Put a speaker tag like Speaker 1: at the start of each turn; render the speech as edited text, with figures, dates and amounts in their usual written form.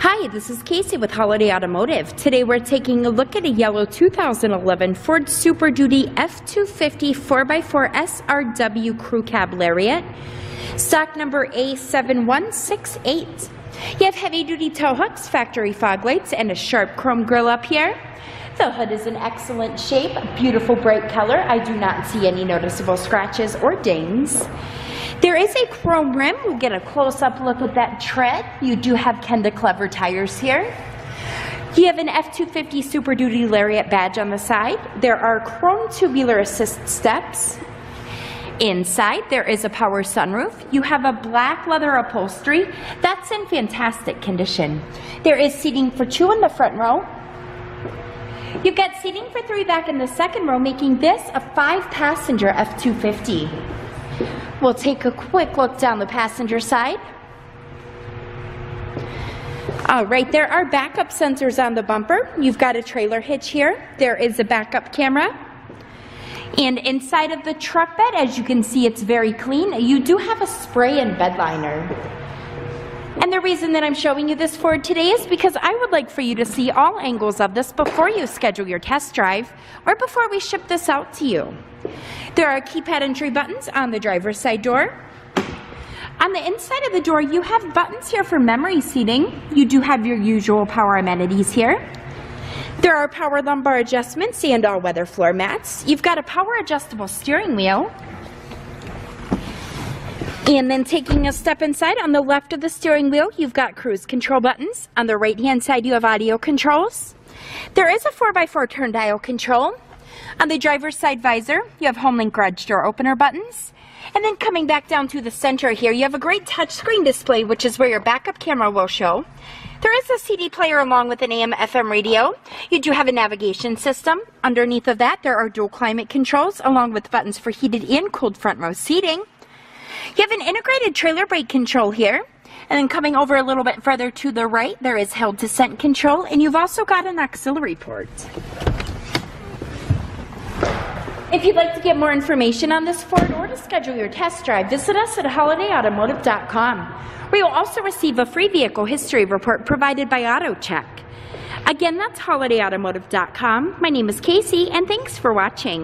Speaker 1: Hi, this is Casey with Holiday Automotive. Today we're taking a look at a yellow 2011 Ford Super Duty F-250 4x4 SRW Crew Cab Lariat, stock number A7168. You have heavy-duty tow hooks, factory fog lights, and a sharp chrome grille up here. The hood is in excellent shape, beautiful bright color. I do not see any noticeable scratches or dings. There is a chrome rim. We'll get a close-up look at that tread. You do have Kenda Clever tires here. You have an F-250 Super Duty Lariat badge on the side. There are chrome tubular assist steps. Inside, there is a power sunroof. You have a black leather upholstery. That's in fantastic condition. There is seating for 2 in the front row. You've got seating for 3 back in the second row, making this a 5-passenger F-250. We'll take a quick look down the passenger side. All right, there are backup sensors on the bumper. You've got a trailer hitch here. There is a backup camera. And inside of the truck bed, as you can see, it's very clean. You do have a spray and bed liner. And the reason that I'm showing you this Ford today is because I would like for you to see all angles of this before you schedule your test drive or before we ship this out to you. There are keypad entry buttons on the driver's side door. On the inside of the door, you have buttons here for memory seating. You do have your usual power amenities here. There are power lumbar adjustments and all-weather floor mats. You've got a power adjustable steering wheel. And then taking a step inside, on the left of the steering wheel, you've got cruise control buttons. On the right-hand side, you have audio controls. There is a 4x4 turn dial control. On the driver's side visor, you have HomeLink garage door opener buttons. And then coming back down to the center here, you have a great touchscreen display, which is where your backup camera will show. There is a CD player along with an AM/FM radio. You do have a navigation system. Underneath of that, there are dual climate controls, along with buttons for heated and cooled front row seating. You have an integrated trailer brake control here. And then coming over a little bit further to the right, there is hill descent control, and you've also got an auxiliary port. If you'd like to get more information on this Ford or to schedule your test drive, visit us at holidayautomotive.com, where you'll also receive a free vehicle history report provided by AutoCheck. Again, that's holidayautomotive.com. My name is Casey, and thanks for watching.